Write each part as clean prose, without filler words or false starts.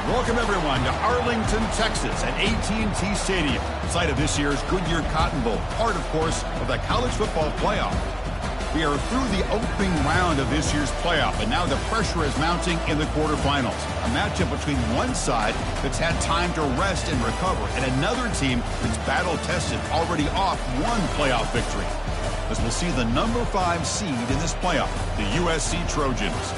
Welcome, everyone, to Arlington, Texas at AT&T Stadium, site of this year's Goodyear Cotton Bowl, part, of course, of the college football playoff. We are through the opening round of this year's playoff, and now the pressure is mounting in the quarterfinals. A matchup between one side that's had time to rest and recover, and another team that's battle-tested, already off one playoff victory. As we'll see the number 5 seed in this playoff, the USC Trojans,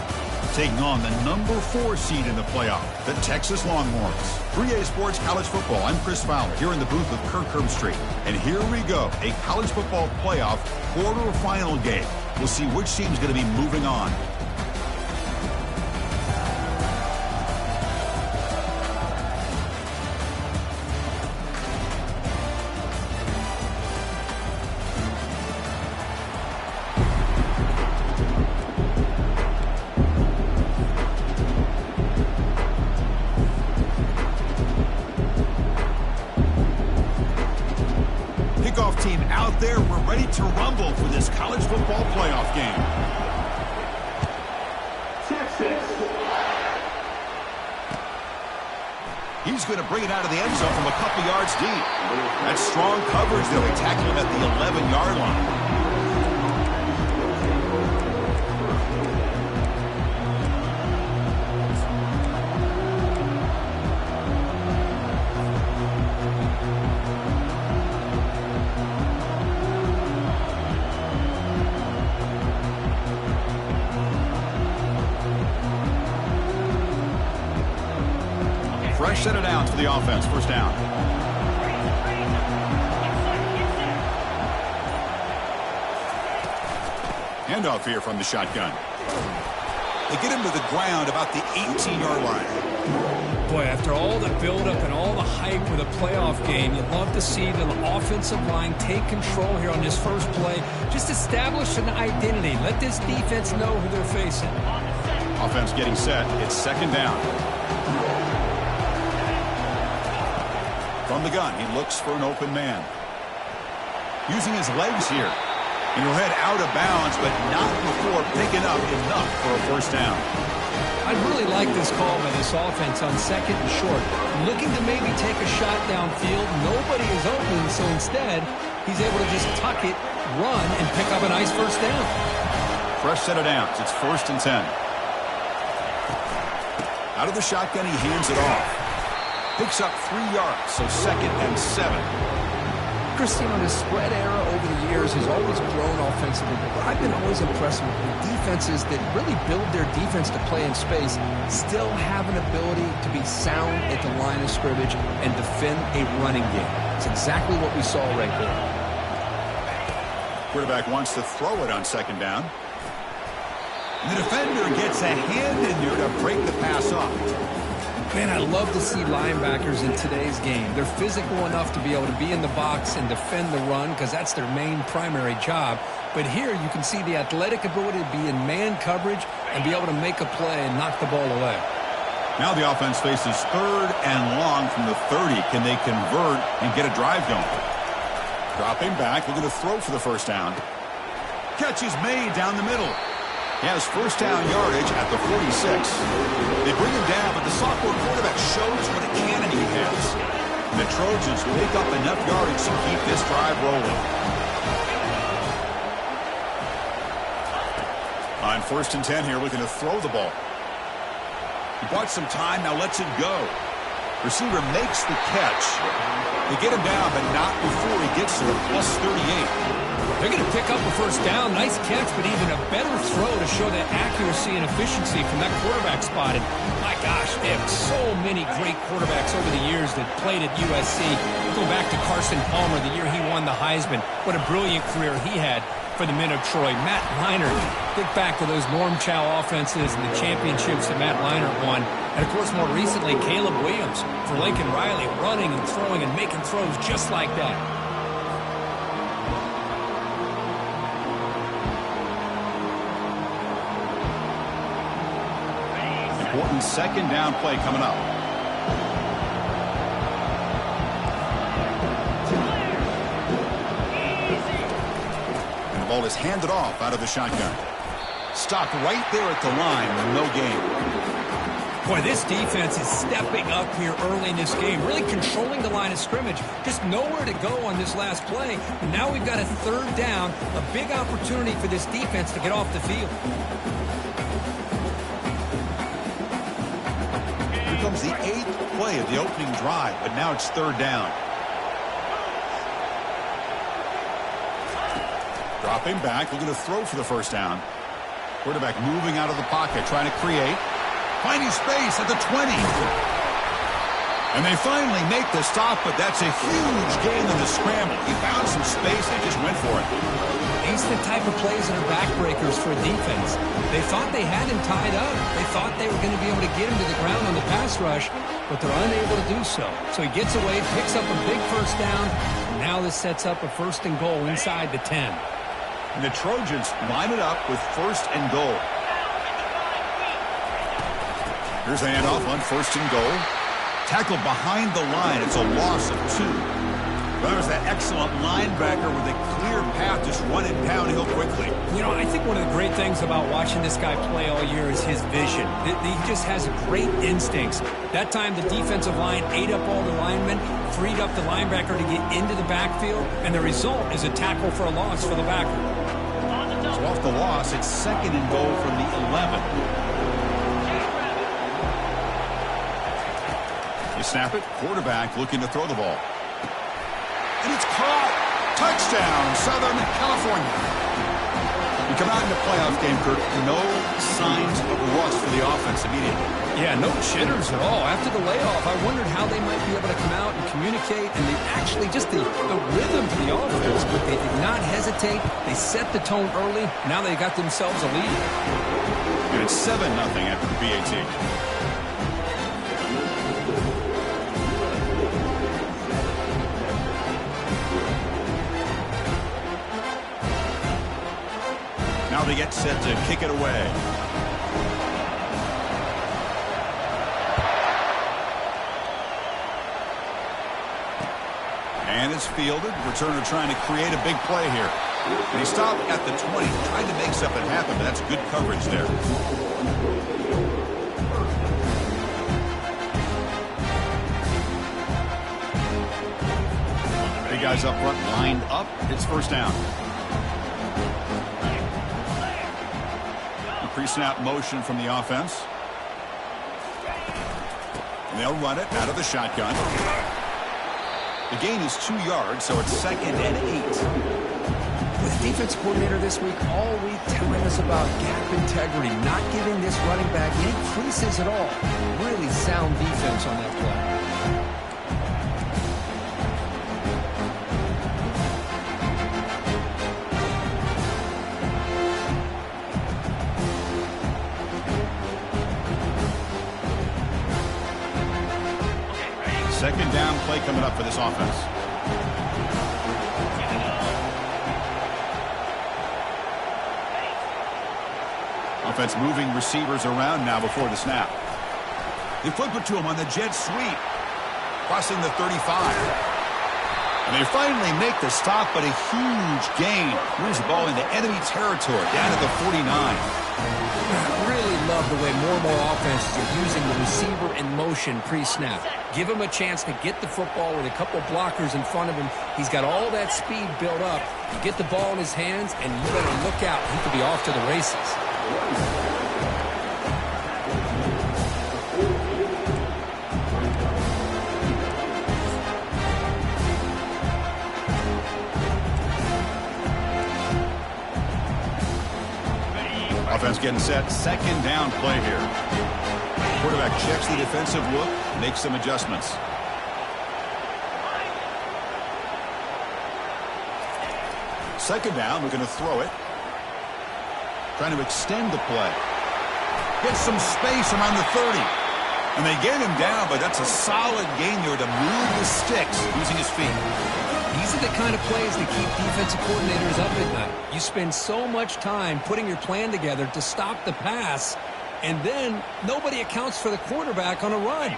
taking on the number 4 seed in the playoff, the Texas Longhorns. 3A Sports College Football, I'm Chris Fowler, here in the booth with Kirk Herbstreit. And here we go, a college football playoff quarterfinal game. We'll see which team's going to be moving on. Team out there, we're ready to rumble for this college football playoff game. Texas. He's going to bring it out of the end zone from a couple yards deep. That's strong coverage there. They tackle him at the 11-yard line. Fresh set of downs for the offense. First down. Handoff here from the shotgun. They get him to the ground about the 18-yard line. Boy, after all the buildup and all the hype with a playoff game, you'd love to see the offensive line take control here on this first play. Just establish an identity. Let this defense know who they're facing. Offense getting set. It's second down. From the gun, he looks for an open man. Using his legs here. And he'll head out of bounds, but not before picking up enough for a first down. I really like this call by this offense on second and short. Looking to maybe take a shot downfield. Nobody is open, so instead, he's able to just tuck it, run, and pick up a nice first down. Fresh set of downs. It's 1st and 10. Out of the shotgun, he hands it off. Picks up 3 yards, so 2nd and 7. Christine, on his spread era over the years, has always grown offensively. But I've been always impressed with defenses that really build their defense to play in space, still have an ability to be sound at the line of scrimmage and defend a running game. It's exactly what we saw right there. Quarterback wants to throw it on second down. And the defender gets a hand in there to break the pass off. Man, I love to see linebackers in today's game. They're physical enough to be able to be in the box and defend the run because that's their main primary job. But here you can see the athletic ability to be in man coverage and be able to make a play and knock the ball away. Now the offense faces 3rd and long from the 30. Can they convert and get a drive going? Dropping back, looking to throw for the first down. Catch is made down the middle. He has first down yardage at the 46. They bring him down, but the sophomore quarterback shows what a cannon he has. And the Trojans pick up enough yardage to keep this drive rolling. On 1st and 10 here, looking to throw the ball. He bought some time, now lets it go. Receiver makes the catch. They get him down, but not before he gets to the plus 38. They're going to pick up a first down. Nice catch, but even a better throw to show that accuracy and efficiency from that quarterback spot. And my gosh, they have so many great quarterbacks over the years that played at USC. Go back to Carson Palmer, the year he won the Heisman. What a brilliant career he had for the men of Troy. Matt Leinart, think back to those Norm Chow offenses and the championships that Matt Leinart won. And, of course, more recently, Caleb Williams for Lincoln Riley, running and throwing and making throws just like that. Important second down play coming up. And the ball is handed off out of the shotgun. Stopped right there at the line with no gain. Boy, this defense is stepping up here early in this game, really controlling the line of scrimmage. Just nowhere to go on this last play. And now we've got a third down, a big opportunity for this defense to get off the field. Here comes the 8th play of the opening drive, but now it's third down. Dropping back, looking to throw for the first down. Quarterback moving out of the pocket, trying to create. Finding space at the 20. And they finally make the stop, but that's a huge gain in the scramble. He found some space, they just went for it. These are the type of plays that are backbreakers for a defense. They thought they had him tied up. They thought they were going to be able to get him to the ground on the pass rush, but they're unable to do so. So he gets away, picks up a big first down, and now this sets up a first and goal inside the 10. And the Trojans line it up with first and goal. Here's the handoff on first and goal. Tackled behind the line. It's a loss of 2. Well, there's that excellent linebacker with a clear path, just running downhill quickly. You know, I think one of the great things about watching this guy play all year is his vision. He just has great instincts. That time the defensive line ate up all the linemen, freed up the linebacker to get into the backfield, and the result is a tackle for a loss for the backer. So off the loss, it's second and goal from the 11. You snap it, quarterback looking to throw the ball. And it's caught. Touchdown, Southern California. We come out in the playoff game, Kirk. No signs of rust for the offense immediately. Yeah, no jitters at all. After the layoff, I wondered how they might be able to come out and communicate, and they actually just the rhythm to the offense, but they did not hesitate. They set the tone early. Now they got themselves a lead. And it's 7-0 after the PAT. Now they get set to kick it away. And it's fielded. Returner trying to create a big play here. And he stopped at the 20, trying to make something happen, but that's good coverage there. Big guys up front lined up. It's first down. Pre-snap motion from the offense. And they'll run it out of the shotgun. The gain is 2 yards, so it's second and 8. With the defense coordinator this week, all week telling us about gap integrity, not giving this running back any creases at all. Really sound defense on that play. Second down play coming up for this offense. Offense moving receivers around now before the snap. They flip it to him on the jet sweep. Crossing the 35. And they finally make the stop, but a huge gain. Moves the ball into enemy territory, down to the 49. I really love the way more and more offenses are using the receiver in motion pre-snap. Give him a chance to get the football with a couple blockers in front of him. He's got all that speed built up. You get the ball in his hands, and you better look out. He could be off to the races. Offense getting set. Second down play here. Quarterback checks the defensive look, makes some adjustments. Second down, we're going to throw it. Trying to extend the play. Get some space around the 30. And they get him down, but that's a solid gain there to move the sticks using his feet. These are the kind of plays that keep defensive coordinators up at night. You spend so much time putting your plan together to stop the pass, and then nobody accounts for the quarterback on a run.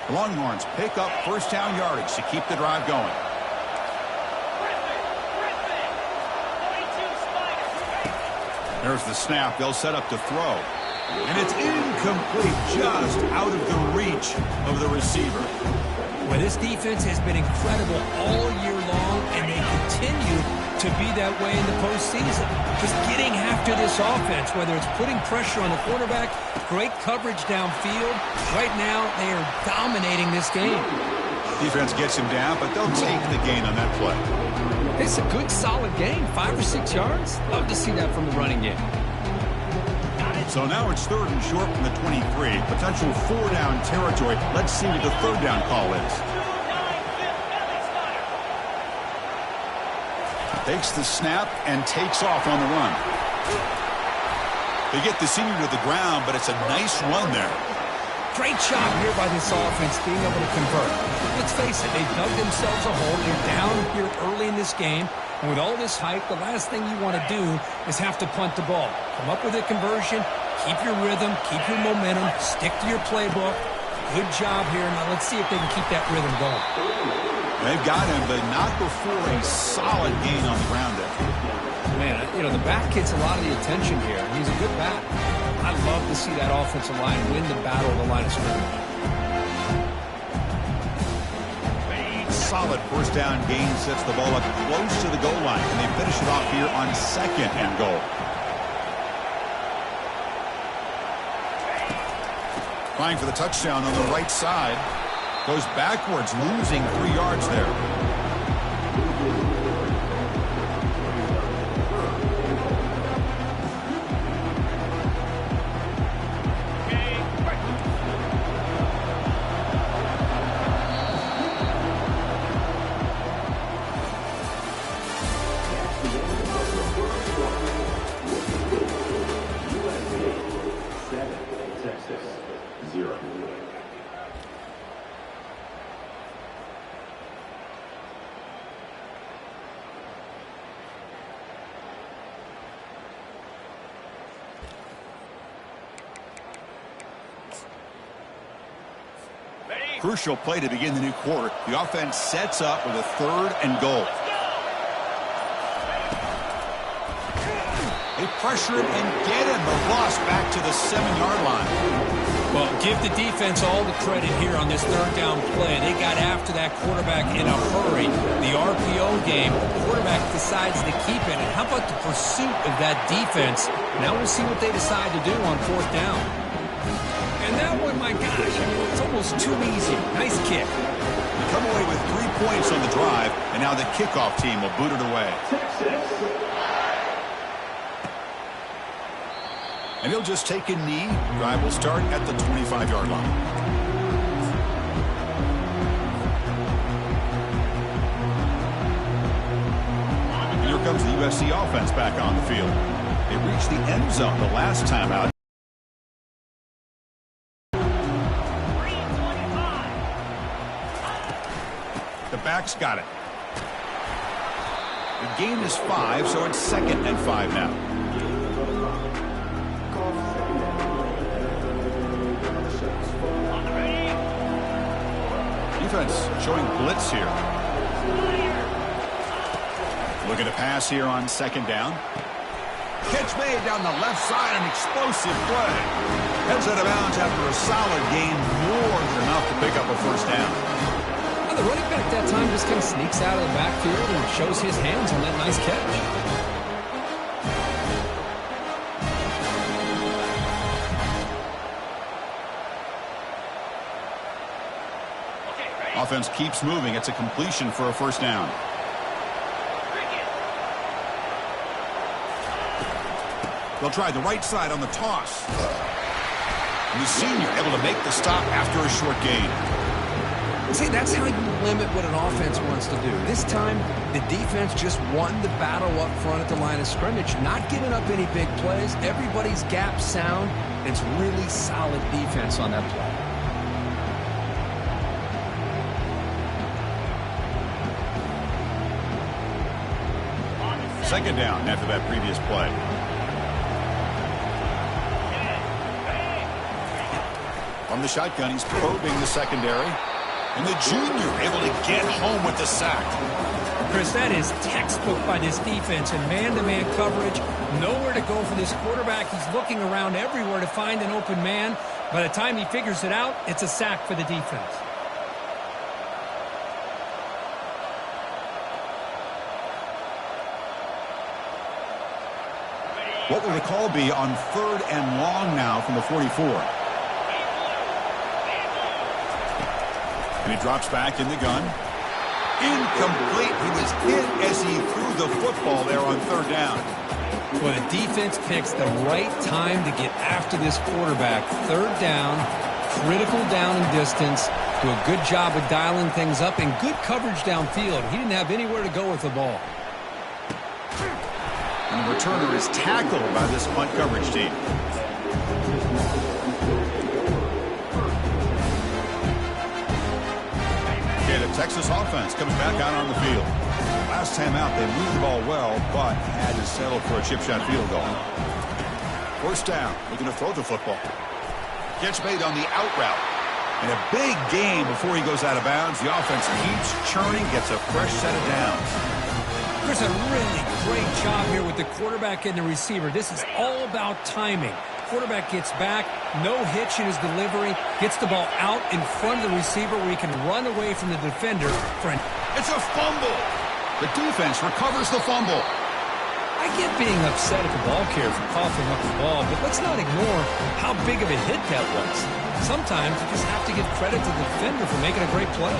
The Longhorns pick up first down yardage to keep the drive going. There's the snap. They'll set up to throw. And it's incomplete, just out of the reach of the receiver. Well, this defense has been incredible all year long, and they continue to be that way in the postseason. Just getting after this offense, whether it's putting pressure on the quarterback, great coverage downfield. Right now, they are dominating this game. Defense gets him down, but they'll take the gain on that play. It's a good, solid gain. 5 or 6 yards. Love to see that from the running game. So now it's 3rd and short from the 23. Potential 4-down territory. Let's see what the 3rd down call is. Takes the snap and takes off on the run. They get the senior to the ground, but it's a nice run there. Great job here by this offense being able to convert. Let's face it, they dug themselves a hole. They're down here early in this game. And with all this hype, the last thing you want to do is have to punt the ball. Come up with a conversion, keep your rhythm, keep your momentum, stick to your playbook. Good job here. Now let's see if they can keep that rhythm going. They've got him, but not before a solid gain on the ground there. Man, you know, the back gets a lot of the attention here. He's a good back. I love to see that offensive line win the battle of the line of scrimmage. Solid 1st down gain sets the ball up close to the goal line, and they finish it off here on 2nd and goal. Trying for the touchdown on the right side. Goes backwards, losing 3 yards there. Crucial play to begin the new quarter. The offense sets up with a 3rd and goal. They pressure it and get him. The loss back to the 7-yard line. Well, give the defense all the credit here on this 3rd down play. They got after that quarterback in a hurry. The RPO game, the quarterback decides to keep it. And how about the pursuit of that defense? Now we'll see what they decide to do on 4th down. And that one, my gosh, I mean, it's almost too easy. Nice kick. They come away with 3 points on the drive, and now the kickoff team will boot it away. And he'll just take a knee. Drive will start at the 25-yard line. And here comes the USC offense back on the field. They reached the end zone the last time out. The back's got it. The gain is 5, so it's 2nd and 5 now. Defense showing blitz here. Looking to pass here on 2nd down. Catch made down the left side, an explosive play. Heads out of bounds after a solid gain, more than enough to pick up a 1st down. The running back that time just kind of sneaks out of the backfield and shows his hands on that nice catch. Offense keeps moving. It's a completion for a 1st down. They'll try the right side on the toss. And the senior able to make the stop after a short gain. See, that's how you limit what an offense wants to do. This time, the defense just won the battle up front at the line of scrimmage, not giving up any big plays. Everybody's gap sound, and it's really solid defense on that play. Second down after that previous play. From the shotgun, he's probing the secondary. And the junior able to get home with the sack. Chris, that is textbook by this defense and man-to-man coverage. Nowhere to go for this quarterback. He's looking around everywhere to find an open man. By the time he figures it out, it's a sack for the defense. What will the call be on 3rd and long now from the 44? And he drops back in the gun. Incomplete. He was hit as he threw the football there on 3rd down. Well, the defense picks the right time to get after this quarterback. 3rd down, critical down and distance. Do a good job of dialing things up and good coverage downfield. He didn't have anywhere to go with the ball. And the returner is tackled by this punt coverage team. Okay, the Texas offense comes back out on the field. Last time out, they moved the ball well, but had to settle for a chip shot field goal. 1st down, looking to throw the football. Catch made on the out route. And a big game before he goes out of bounds. The offense keeps churning, gets a fresh set of downs. There's a really great job here with the quarterback and the receiver. This is all about timing. Quarterback gets back, no hitch in his delivery, gets the ball out in front of the receiver where he can run away from the defender for an... It's a fumble! The defense recovers the fumble. I get being upset at the ball carrier for coughing up the ball, but let's not ignore how big of a hit that was. Sometimes you just have to give credit to the defender for making a great play.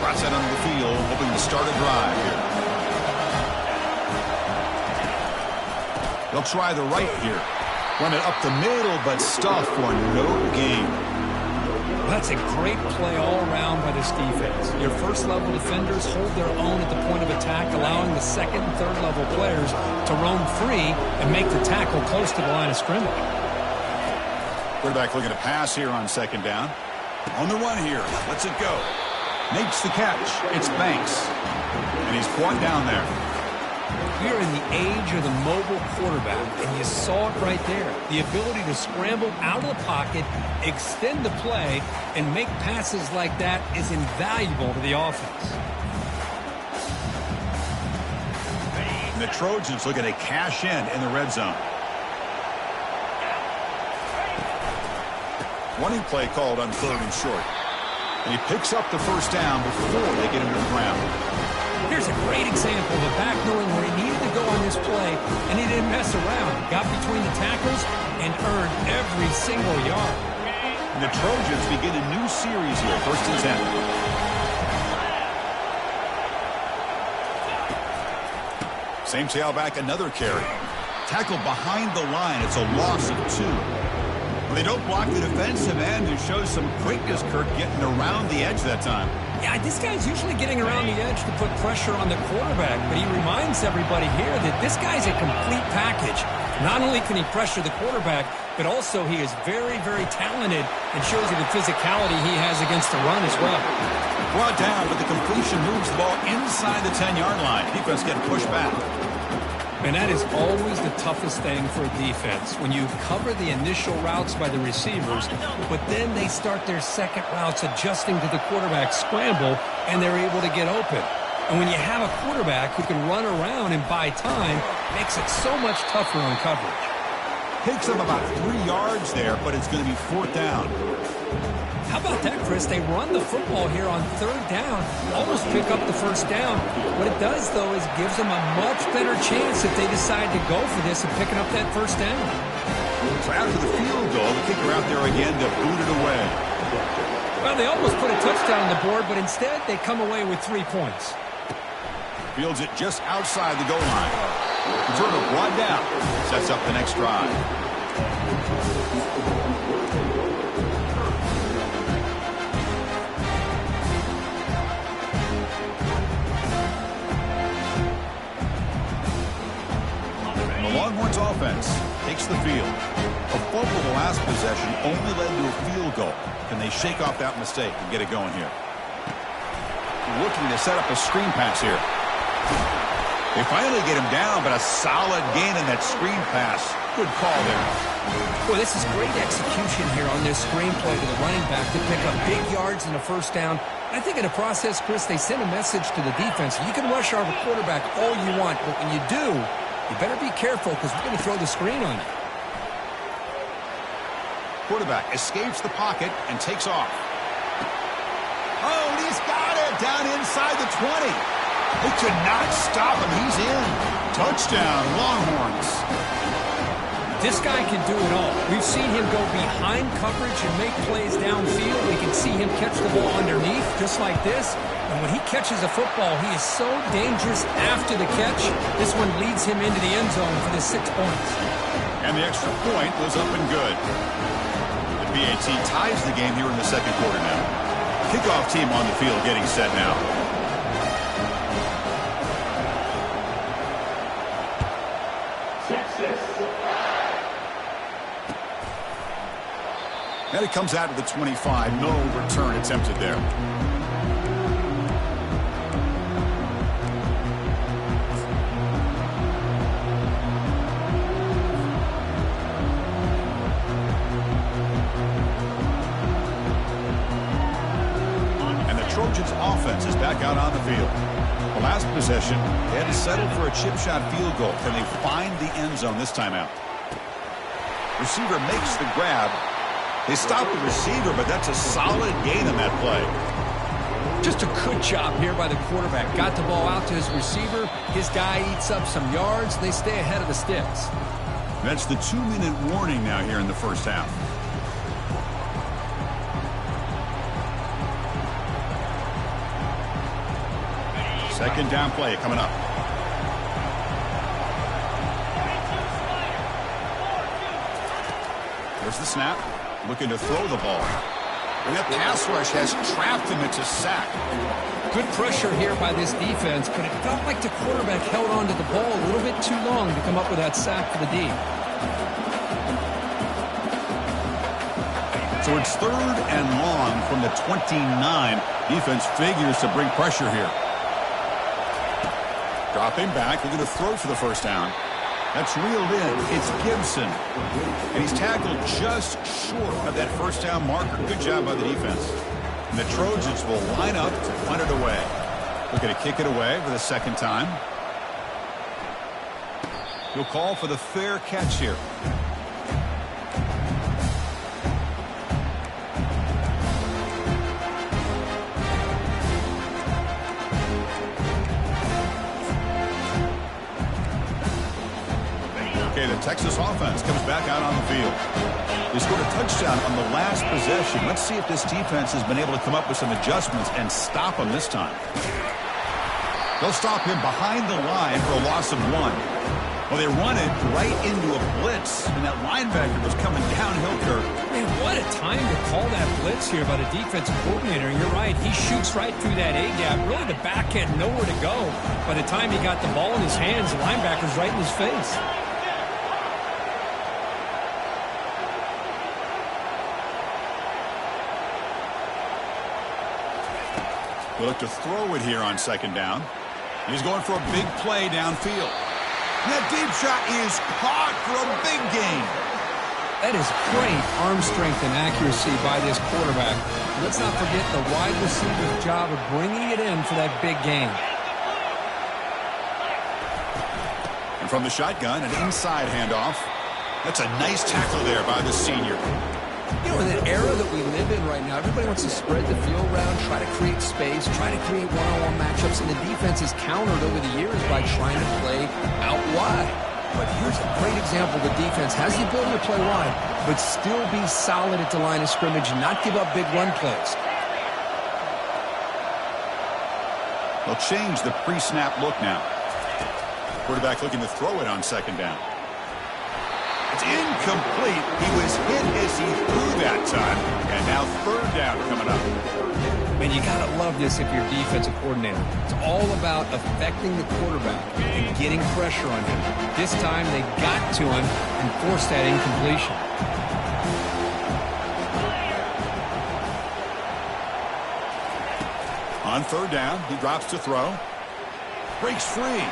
Cross out onto the field, hoping to start a drive here. They'll try the right here. Run it up the middle, but stuff for no gain. That's a great play all around by this defense. Your first-level defenders hold their own at the point of attack, allowing the second and third-level players to roam free and make the tackle close to the line of scrimmage. Quarterback looking to pass here on 2nd down. On the run here. Lets it go. Makes the catch. It's Banks. And he's brought down there. We are in the age of the mobile quarterback, and you saw it right there. The ability to scramble out of the pocket, extend the play, and make passes like that is invaluable to the offense. And the Trojans looking to cash in the red zone. Running play called on 3rd and short. And he picks up the 1st down before they get him to the ground. Here's a great example of a back knowing where he needed to go on this play, and he didn't mess around. Got between the tackles and earned every single yard. And the Trojans begin a new series here, 1st and 10. Same tailback, another carry. Tackled behind the line. It's a loss of 2. They don't block the defensive end and shows some quickness, Kirk, getting around the edge that time. Yeah, this guy's usually getting around the edge to put pressure on the quarterback, but he reminds everybody here that this guy's a complete package. Not only can he pressure the quarterback, but also he is very, very talented and shows you the physicality he has against the run as well. Brought down, but the completion moves the ball inside the 10-yard line. Defense getting pushed back. And that is always the toughest thing for a defense, when you cover the initial routes by the receivers, but then they start their second routes adjusting to the quarterback scramble, and they're able to get open. And when you have a quarterback who can run around and buy time, it makes it so much tougher on coverage. Picks up about 3 yards there, but it's going to be 4th down. How about that, Chris? They run the football here on 3rd down, almost pick up the 1st down. What it does, though, is gives them a much better chance if they decide to go for this and picking up that 1st down. So after the field goal, the kicker out there again to boot it away. Well, they almost put a touchdown on the board, but instead they come away with 3 points. Fields it just outside the goal line. Returner brought down. Sets up the next drive. The Longhorns offense takes the field. A fumble the last possession only led to a field goal. Can they shake off that mistake and get it going here? Looking to set up a screen pass here. They finally get him down, but a solid gain in that screen pass. Good call there. Boy, this is great execution here on this screen play to the running back to pick up big yards and a first down. I think in the process, Chris, they send a message to the defense. You can rush our quarterback all you want, but when you do, you better be careful because we're going to throw the screen on you. Quarterback escapes the pocket and takes off. Oh, he's got it down inside the 20. They could not stop him. He's in. Touchdown, Longhorns. This guy can do it all. We've seen him go behind coverage and make plays downfield. We can see him catch the ball underneath, just like this. And when he catches a football, he is so dangerous after the catch. This one leads him into the end zone for the 6 points. And the extra point was up and good. The BAT ties the game here in the second quarter now. Kickoff team on the field getting set now. And it comes out to the 25. No return attempted there. And the Trojans' offense is back out on the field. The last possession, they had to settle for a chip shot field goal. Can they find the end zone this time out? Receiver makes the grab. They stop the receiver, but that's a solid gain on that play. Just a good job here by the quarterback. Got the ball out to his receiver. His guy eats up some yards. They stay ahead of the sticks. That's the 2-minute warning now here in the first half. Second down play coming up. There's the snap. Looking to throw the ball. And that pass rush has trapped him into sack. Good pressure here by this defense, but it felt like the quarterback held on to the ball a little bit too long to come up with that sack for the D. So it's 3rd and long from the 29. Defense figures to bring pressure here. Dropping back, looking to throw for the first down. That's reeled in. It's Gibson. And he's tackled just short of that first down marker. Good job by the defense. And the Trojans will line up to punt it away. Looking to kick it away for the second time. He'll call for the fair catch here. Okay, the Texas offense comes back out on the field. They scored a touchdown on the last possession. Let's see if this defense has been able to come up with some adjustments and stop them this time. They'll stop him behind the line for a loss of 1. Well, they run it right into a blitz, and that linebacker was coming downhill, Kirk. Man, what a time to call that blitz here by the defensive coordinator. And you're right, he shoots right through that A-gap. Really, the back had nowhere to go. By the time he got the ball in his hands, the linebacker's right in his face. We'll look to throw it here on second down. He's going for a big play downfield. And that deep shot is caught for a big gain. That is great arm strength and accuracy by this quarterback. Let's not forget the wide receiver's job of bringing it in for that big gain. And from the shotgun, an inside handoff. That's a nice tackle there by the senior. You know, in the era that we live in right now, everybody wants to spread the field around, try to create space, try to create one-on-one matchups, and the defense is countered over the years by trying to play out wide. But here's a great example. The defense has the ability to play wide, but still be solid at the line of scrimmage and not give up big run plays. They'll change the pre-snap look now. Quarterback looking to throw it on second down. It's incomplete. He was hit as he threw that time. And now third down coming up. Man, you got to love this if you're a defensive coordinator. It's all about affecting the quarterback and getting pressure on him. This time they got to him and forced that incompletion. On third down, he drops to throw. Breaks free.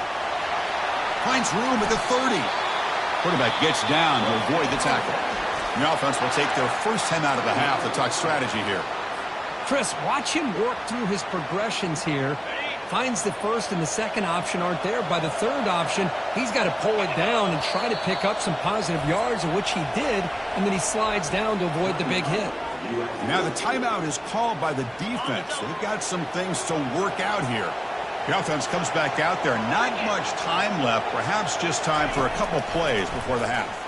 Finds room at the 30. Quarterback gets down to avoid the tackle. The offense will take their first 10 out of the half to talk strategy here. Chris, watch him work through his progressions here. Finds the first and the second option aren't there. By the third option, he's got to pull it down and try to pick up some positive yards, which he did, and then he slides down to avoid the big hit. Now the timeout is called by the defense. They've got some things to work out here. The offense comes back out there. Not much time left. Perhaps just time for a couple plays before the half.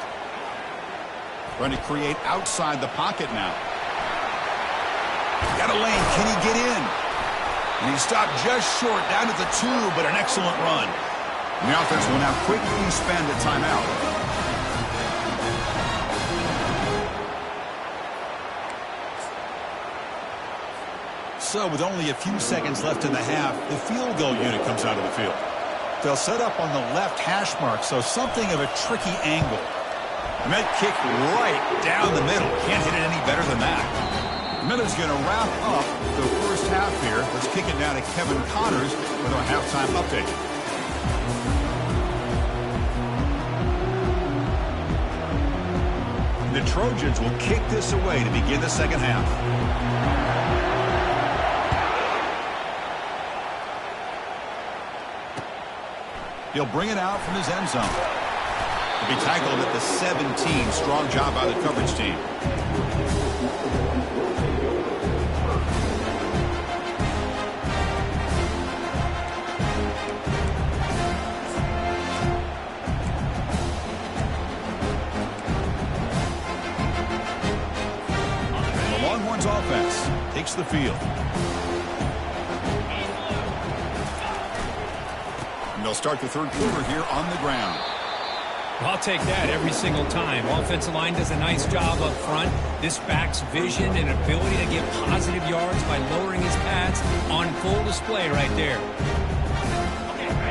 Trying to create outside the pocket now. Got a lane. Can he get in? And he stopped just short down at the 2, but an excellent run. And the offense will now quickly spend a timeout. So with only a few seconds left in the half, the field goal unit comes out of the field. They'll set up on the left hash mark, so something of a tricky angle. And that kick right down the middle. Can't hit it any better than that. Miller's going to wrap up the first half here. Let's kick it down to Kevin Connors with our halftime update. The Trojans will kick this away to begin the second half. He'll bring it out from his end zone. He'll be tackled at the 17. Strong job by the coverage team. Offense takes the field. And they'll start the third quarter here on the ground. I'll take that every single time. Offensive line does a nice job up front. This back's vision and ability to get positive yards by lowering his pads on full display right there.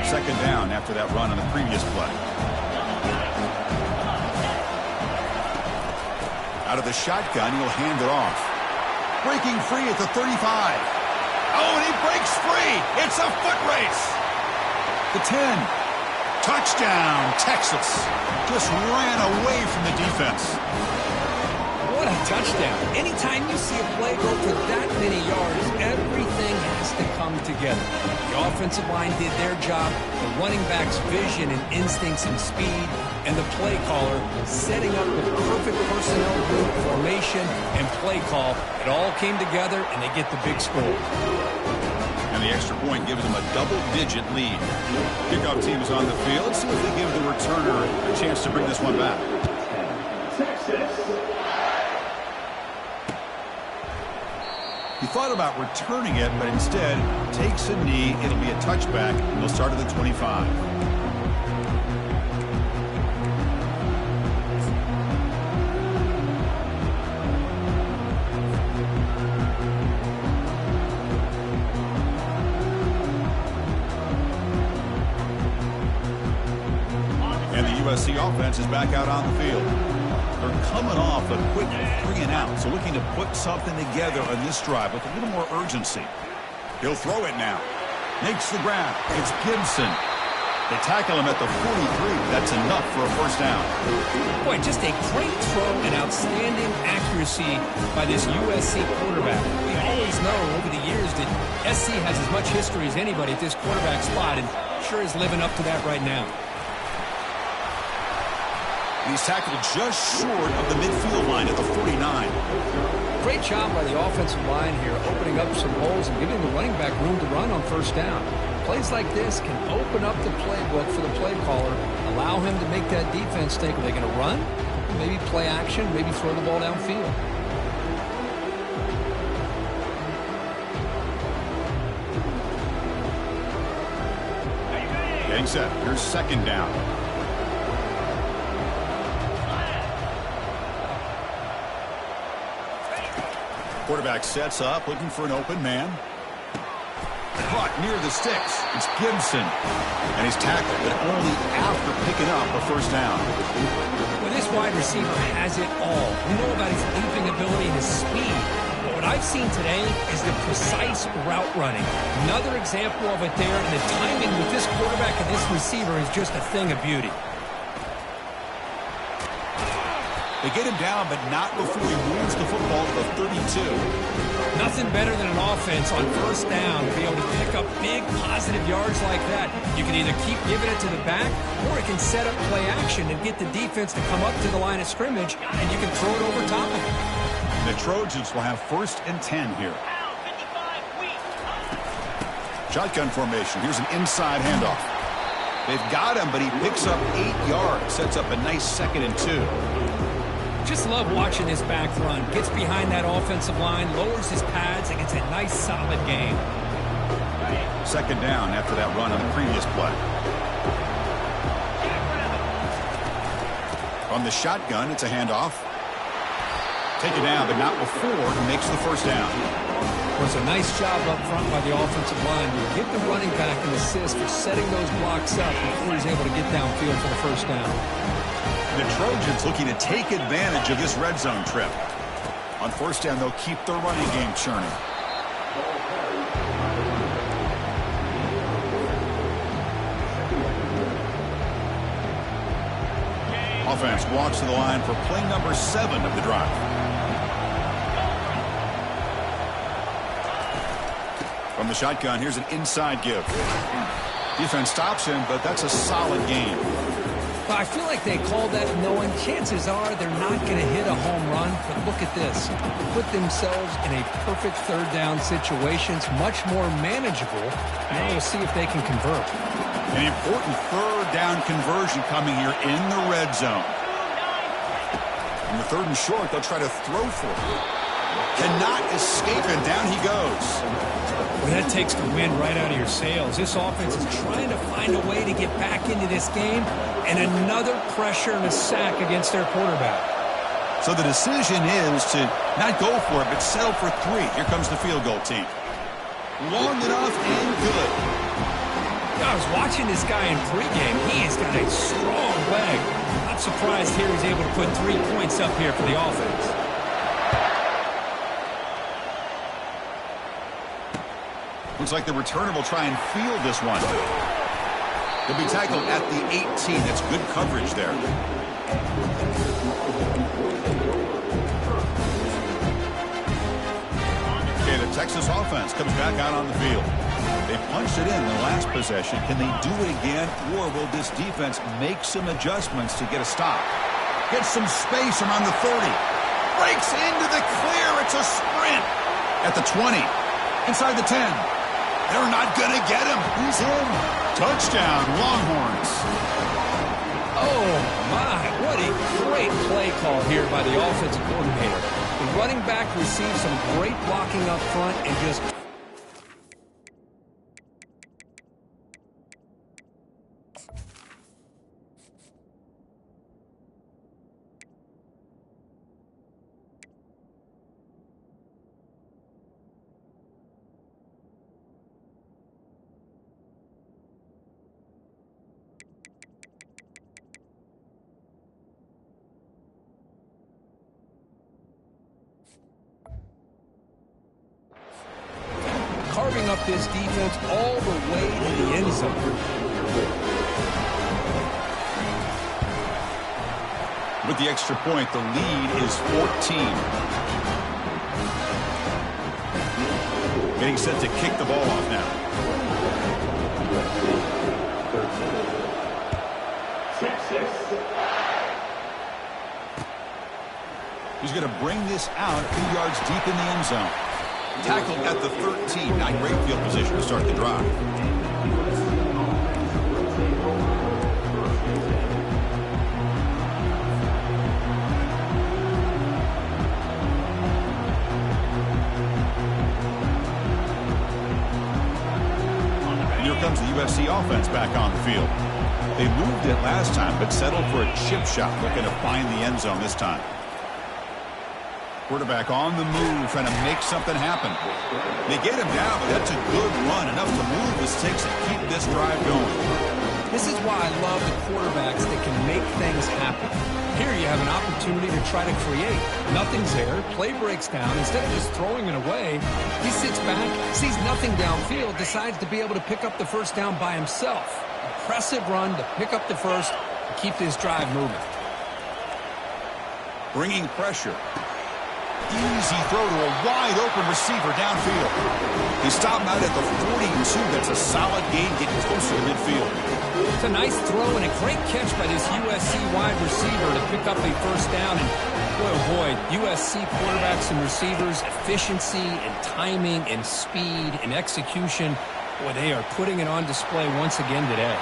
Second down after that run on the previous play. Out of the shotgun, he'll hand it off. Breaking free at the 35. Oh, and he breaks free. It's a foot race. The 10. Touchdown, Texas. Just ran away from the defense. What a touchdown. Anytime you see a play go for that many yards, everything has to come together. The offensive line did their job, the running back's vision and instincts and speed, and the play caller setting up the perfect personnel group, formation, and play call. It all came together, and they get the big score. And the extra point gives them a double-digit lead. Kickoff team is on the field. Let's see if they give the returner a chance to bring this one back. He thought about returning it, but instead takes a knee. It'll be a touchback, and they'll start at the 25. And the USC offense is back out on the field. They're coming off a quick 3 and out, so looking to put something together on this drive with a little more urgency. He'll throw it now. Makes the grab. It's Gibson. They tackle him at the 43. That's enough for a first down. Boy, just a great throw and outstanding accuracy by this USC quarterback. We always know over the years that SC has as much history as anybody at this quarterback spot, and sure is living up to that right now. He's tackled just short of the midfield line at the 49. Great job by the offensive line here, opening up some holes and giving the running back room to run on first down. Plays like this can open up the playbook for the play caller, allow him to make that defense think, are they going to run? Maybe play action, maybe throw the ball downfield. Getting set. Here's second down. Quarterback sets up, looking for an open man. Caught near the sticks. It's Gibson. And he's tackled, but only after picking up a first down. Well, this wide receiver has it all. We know about his leaping ability and his speed. But what what I've seen today is the precise route running. Another example of it there, and the timing with this quarterback and this receiver is just a thing of beauty. They get him down, but not before he moves the football to the 32. Nothing better than an offense on first down to be able to pick up big positive yards like that. You can either keep giving it to the back, or it can set up play action and get the defense to come up to the line of scrimmage, and you can throw it over top of them. The Trojans will have 1st and 10 here. Shotgun formation. Here's an inside handoff. They've got him, but he picks up 8 yards. Sets up a nice 2nd and 2. Just love watching this back run. Gets behind that offensive line, lowers his pads, and gets a nice solid gain. 2nd down after that run on the previous play. On the shotgun, it's a handoff. Take it down, but not before he makes the 1st down. Was a nice job up front by the offensive line. You give the running back an assist for setting those blocks up before he's able to get downfield for the 1st down. The Trojans looking to take advantage of this red zone trip. On 1st down, they'll keep their running game churning. Offense walks to the line for play number 7 of the drive. From the shotgun, here's an inside give. Defense stops him, but that's a solid gain. Well, I feel like they called that knowing chances are they're not going to hit a home run. But look at this. They put themselves in a perfect 3rd down situation. It's much more manageable. Now we'll see if they can convert. An important 3rd down conversion coming here in the red zone. On the 3rd and short, they'll try to throw for it. Cannot escape it. Down he goes. Well, that takes the wind right out of your sails. This offense is trying to find a way to get back into this game, and another pressure and a sack against their quarterback. So the decision is to not go for it, but settle for 3. Here comes the field goal team. Long enough and good. I was watching this guy in pregame. He has got a strong leg. Not surprised here he's able to put 3 points up here for the offense. Looks like the returner will try and field this one. He'll be tackled at the 18. That's good coverage there. Okay, the Texas offense comes back out on the field. They punched it in the last possession. Can they do it again, or will this defense make some adjustments to get a stop? Gets some space around the 30. Breaks into the clear. It's a sprint. At the 20. Inside the 10. They're not going to get him. He's in. Touchdown, Longhorns. Oh, my. What a great play call here by the offensive coordinator. The running back received some great blocking up front and just... carving up this defense all the way to the end zone. With the extra point, the lead is 14. Getting set to kick the ball off now. He's going to bring this out a few yards deep in the end zone. Tackled at the 13. Not great field position to start the drive. And here comes the USC offense back on the field. They moved it last time, but settled for a chip shot, looking to find the end zone this time. Quarterback on the move, trying to make something happen. They get him down, but that's a good run, enough to move the sticks and keep this drive going. This is why I love the quarterbacks that can make things happen. Here you have an opportunity to try to create. Nothing's there. Play breaks down. Instead of just throwing it away, he sits back, sees nothing downfield, decides to be able to pick up the first down by himself. Impressive run to pick up the first and keep this drive moving. Bringing pressure. Easy throw to a wide-open receiver downfield. He stopped out at the 42. That's a solid gain, getting closer to midfield. It's a nice throw and a great catch by this USC wide receiver to pick up a first down. And boy, oh boy, USC quarterbacks and receivers, efficiency and timing and speed and execution. Boy, they are putting it on display once again today.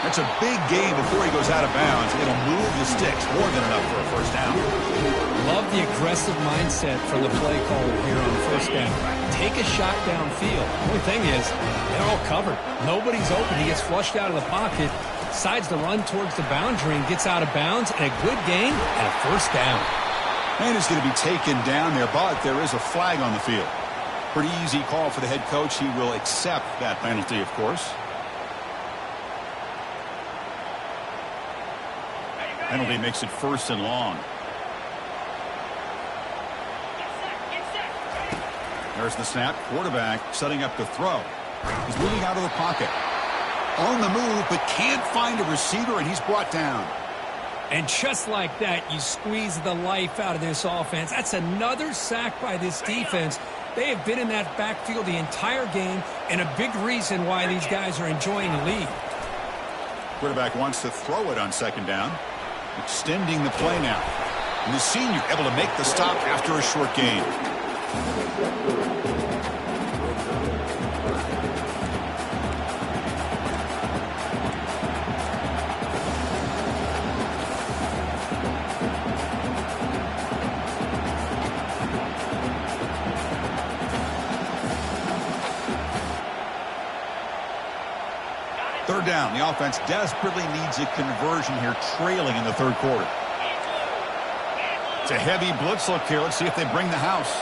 That's a big gain before he goes out of bounds. It'll move the sticks more than enough for a first down. Love the aggressive mindset from the play caller here on first down. Take a shot downfield. The only thing is, they're all covered. Nobody's open. He gets flushed out of the pocket, decides to run towards the boundary and gets out of bounds. And a good gain and a first down. And it's going to be taken down there, but there is a flag on the field. Pretty easy call for the head coach. He will accept that penalty, of course. Penalty makes it first and long. There's the snap. Quarterback setting up the throw. He's moving out of the pocket. On the move, but can't find a receiver, and he's brought down. And just like that, you squeeze the life out of this offense. That's another sack by this defense. They have been in that backfield the entire game, and a big reason why these guys are enjoying the lead. Quarterback wants to throw it on second down. Extending the play now. And the senior able to make the stop after a short gain. Third down. The offense desperately needs a conversion here, trailing in the third quarter. It's a heavy blitz look here. Let's see if they bring the house.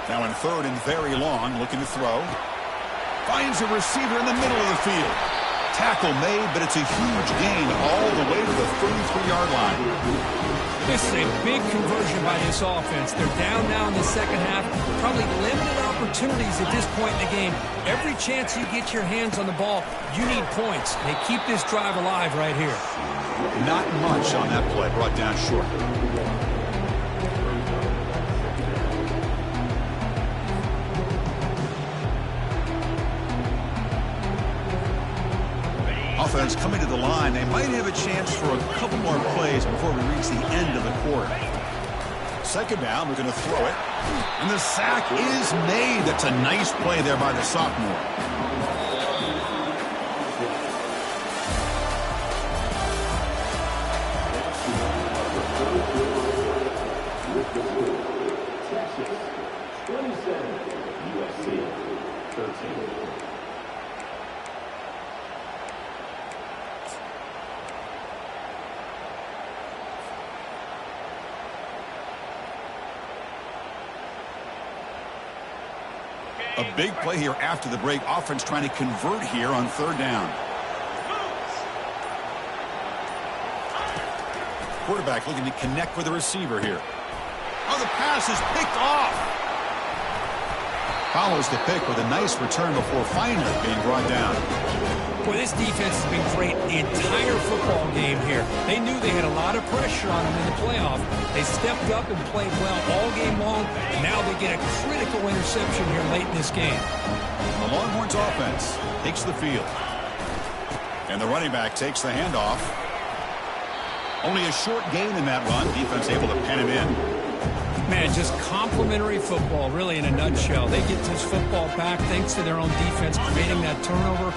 Now in third and very long, looking to throw. Finds a receiver in the middle of the field. Tackle made, but it's a huge gain all the way to the 33-yard line. This is a big conversion by this offense. They're down now in the second half. Probably limited opportunities at this point in the game. Every chance you get your hands on the ball, you need points. They keep this drive alive right here. Not much on that play, brought down short. Offense coming to the line. They might have a chance for a couple more plays before we reach the end of the quarter. Second down, we're going to throw it. And the sack is made. That's a nice play there by the sophomore. A big play here after the break. Offense trying to convert here on third down. Quarterback looking to connect with the receiver here. Oh, the pass is picked off. Follows the pick with a nice return before finally being brought down. Boy, this defense has been great the entire football game here. They knew they had a lot of pressure on them in the playoff. They stepped up and played well all game long, and now they get a critical interception here late in this game. The Longhorns offense takes the field. And the running back takes the handoff. Only a short gain in that run. Defense able to pen him in. Man, just complimentary football, really, in a nutshell. They get this football back thanks to their own defense, creating that turnover,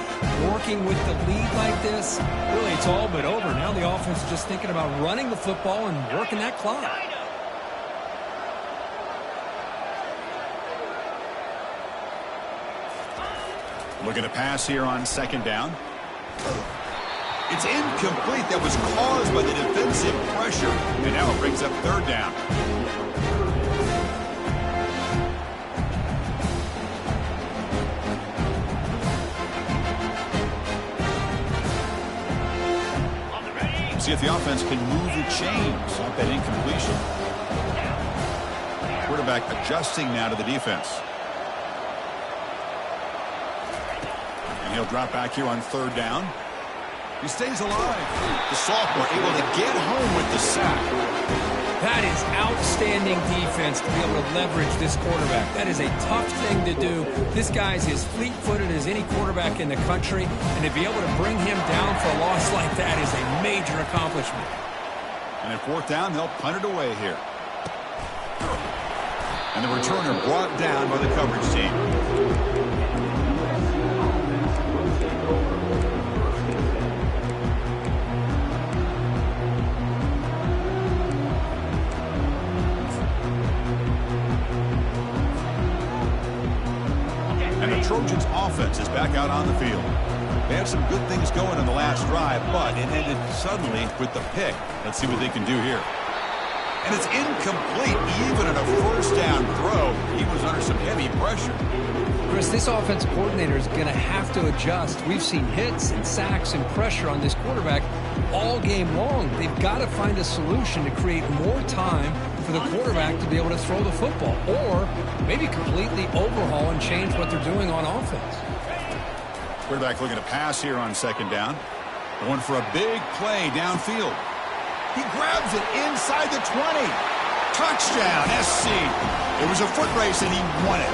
working with the lead like this. Really, it's all but over. Now the offense is just thinking about running the football and working that clock. Looking to pass here on second down. It's incomplete. That was caused by the defensive pressure. And now it brings up third down. See if the offense can move the chains off that incompletion. Quarterback adjusting now to the defense. And he'll drop back here on third down. He stays alive. The sophomore able to get home with the sack. That is outstanding defense to be able to leverage this quarterback. That is a tough thing to do. This guy's as fleet-footed as any quarterback in the country, and to be able to bring him down for a loss like that is a major accomplishment. And at fourth down, they'll punt it away here. And the returner brought down by the coverage team. Trojans offense is back out on the field. They had some good things going in the last drive, but it ended suddenly with the pick. Let's see what they can do here. And it's incomplete. Even at a first down throw, he was under some heavy pressure. Chris, this offense coordinator is going to have to adjust. We've seen hits and sacks and pressure on this quarterback all game long. They've got to find a solution to create more time for the quarterback to be able to throw the football, or maybe completely overhaul and change what they're doing on offense. Quarterback looking to pass here on second down. Going for a big play downfield. He grabs it inside the 20. Touchdown, SC. It was a foot race, and he won it.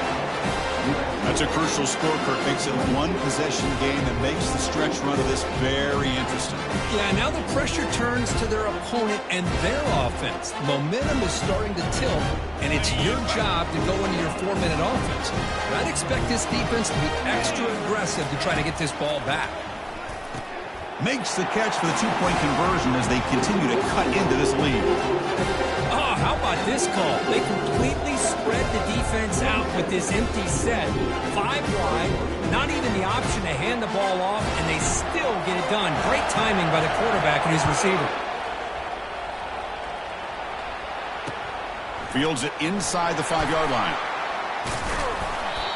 That's a crucial score, Kirk. Makes it a one-possession game that makes the stretch run of this very interesting. Yeah, now the pressure turns to their opponent and their offense. Momentum is starting to tilt, and it's your job to go into your 4-minute offense. But I'd expect this defense to be extra aggressive to try to get this ball back. Makes the catch for the two-point conversion as they continue to cut into this lead. Oh, how about this call? They completely spread the defense out with this empty set. 5 wide, not even the option to hand the ball off, and they still get it done. Great timing by the quarterback and his receiver. Fields it inside the 5-yard line.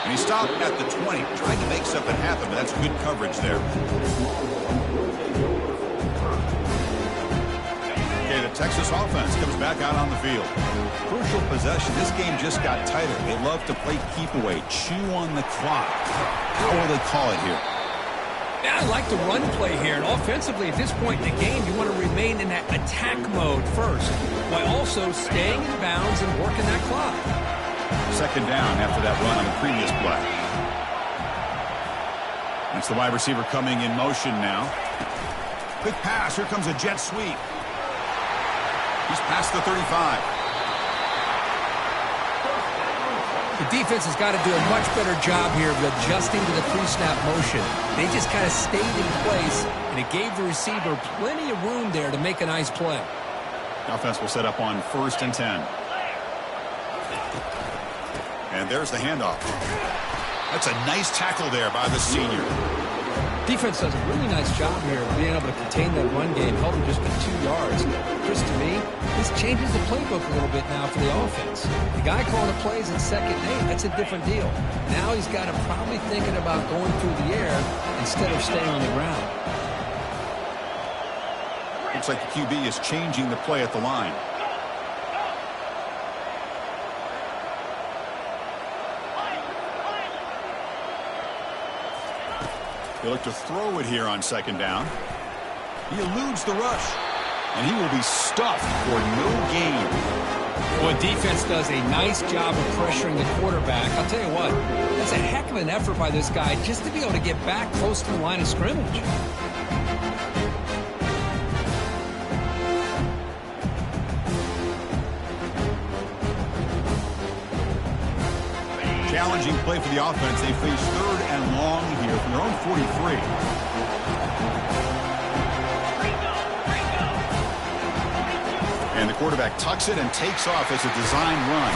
And he stopped at the 20, trying to make something happen, but that's good coverage there. Okay, the Texas offense comes back out on the field. Crucial possession. This game just got tighter. They love to play keep away, chew on the clock. How will they call it here? Yeah, I like the run play here. And offensively, at this point in the game, you want to remain in that attack mode first, while also staying in bounds and working that clock. Second down after that run on the previous play. That's the wide receiver coming in motion now. Quick pass. Here comes a jet sweep. He's past the 35. The defense has got to do a much better job here of adjusting to the pre-snap motion. They just kind of stayed in place, and it gave the receiver plenty of room there to make a nice play. The offense will set up on 1st and 10. And there's the handoff. That's a nice tackle there by the senior. Defense does a really nice job here of being able to contain that run game, held him just for 2 yards. Chris, to me, this changes the playbook a little bit now for the offense. The guy calling the plays at 2nd and 8, that's a different deal. Now he's got him probably thinking about going through the air instead of staying on the ground. Looks like the QB is changing the play at the line. They look to throw it here on 2nd down. He eludes the rush, and he will be stuffed for no gain. Well, defense does a nice job of pressuring the quarterback. I'll tell you what, that's a heck of an effort by this guy just to be able to get back close to the line of scrimmage. Challenging play for the offense. They face 3rd and long here from their own 43. And the quarterback tucks it and takes off as a design run.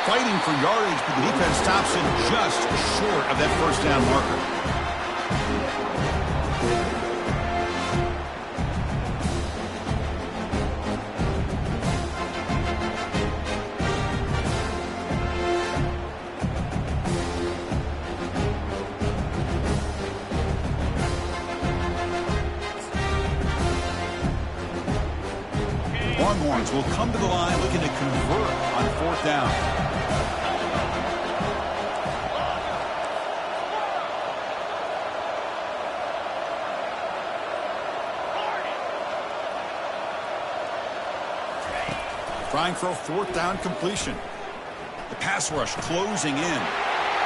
Fighting for yardage, but the defense stops him just short of that first down marker. Longhorns will come to the line looking to convert on fourth down. Trying for a fourth down completion. The pass rush closing in.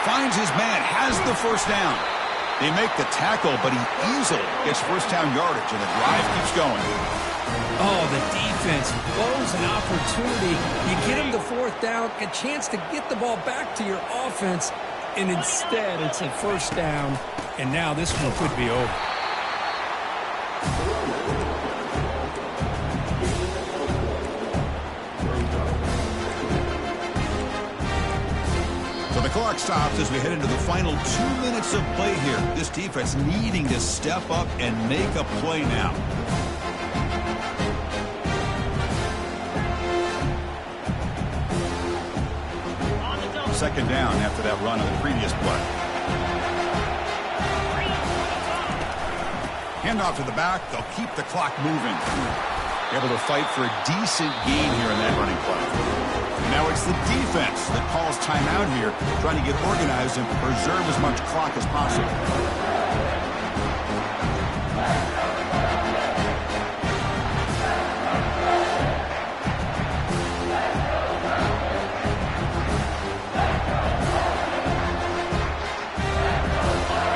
Finds his man, has the first down. They make the tackle, but he easily gets first down yardage, and the drive keeps going. Oh, the defense blows an opportunity. You get him to fourth down, a chance to get the ball back to your offense, and instead it's a first down, and now this one could be over. So the clock stops as we head into the final 2 minutes of play here. This defense needing to step up and make a play now. Second down after that run on the previous play. Handoff to the back. They'll keep the clock moving. Able to fight for a decent gain here in that running play. And now it's the defense that calls timeout here, trying to get organized and preserve as much clock as possible.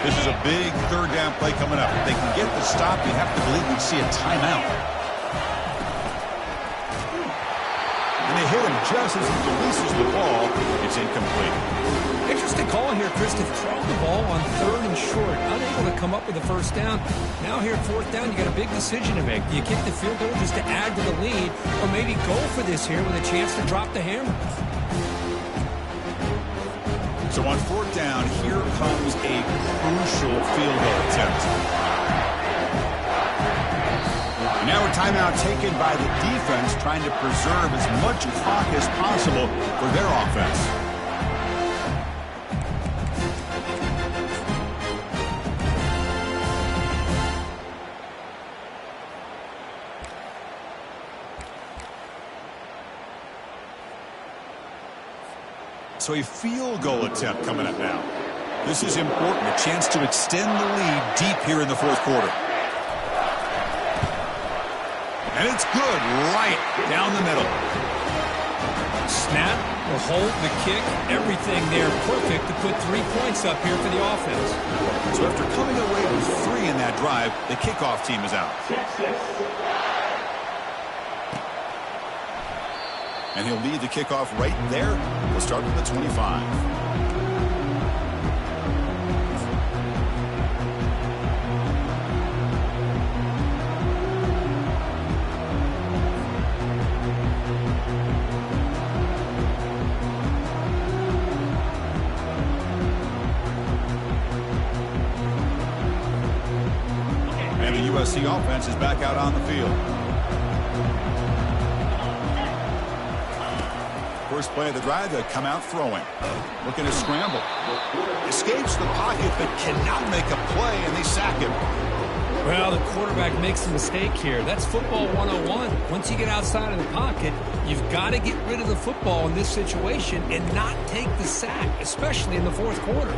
This is a big third down play coming up. If they can get the stop, you have to believe we'd see a timeout. And they hit him just as he releases the ball. It's incomplete. Interesting call here, Chris, to throw the ball on third and short. Unable to come up with a first down. Now here at fourth down, you got a big decision to make. Do you kick the field goal just to add to the lead, or maybe go for this here with a chance to drop the hammer? So on fourth down, here comes a crucial field goal attempt. And now a timeout taken by the defense, trying to preserve as much clock as possible for their offense. So a field goal attempt coming up now. This is important, a chance to extend the lead deep here in the fourth quarter. And it's good right down the middle. Snap, the hold, the kick, everything there perfect to put 3 points up here for the offense. So after coming away with 3 in that drive, the kickoff team is out. And he'll lead the kickoff right there. We'll start with the 25. And the USC offense is back out on the field. First play of the drive, they come out throwing. Looking to scramble. Escapes the pocket, but cannot make a play, and they sack him. Well, the quarterback makes a mistake here. That's football 101. Once you get outside of the pocket, you've got to get rid of the football in this situation and not take the sack, especially in the fourth quarter.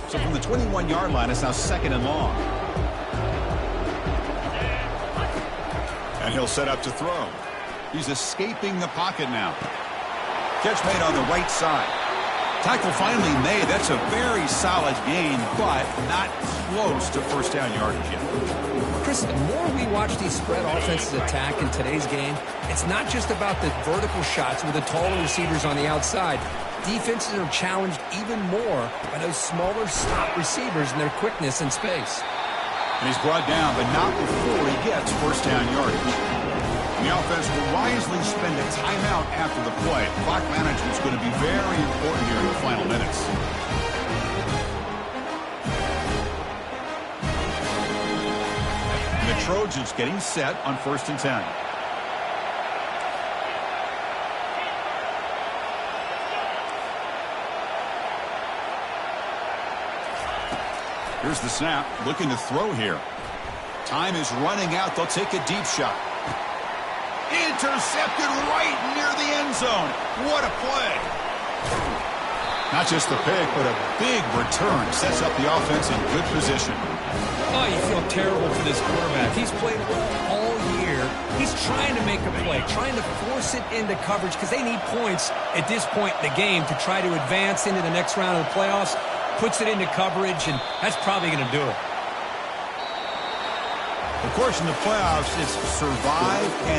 So from the 21-yard line, it's now second and long. And he'll set up to throw. He's escaping the pocket now. Catch made on the right side. Tackle finally made. That's a very solid gain, but not close to first down yardage yet. Chris, the more we watch these spread offenses attack in today's game, it's not just about the vertical shots with the taller receivers on the outside. Defenses are challenged even more by those smaller slot receivers and their quickness in space. And he's brought down, but not before he gets first down yardage. The offense will wisely spend a timeout after the play. Clock management is going to be very important here in the final minutes. And the Trojans getting set on 1st and 10. Here's the snap, looking to throw here. Time is running out. They'll take a deep shot. Intercepted right near the end zone. What a play. Not just the pick, but a big return. Sets up the offense in good position. Oh, you feel terrible for this quarterback. He's played well all year. He's trying to make a play, trying to force it into coverage because they need points at this point in the game to try to advance into the next round of the playoffs. Puts it into coverage, and that's probably going to do it. Of course, in the playoffs, it's survive and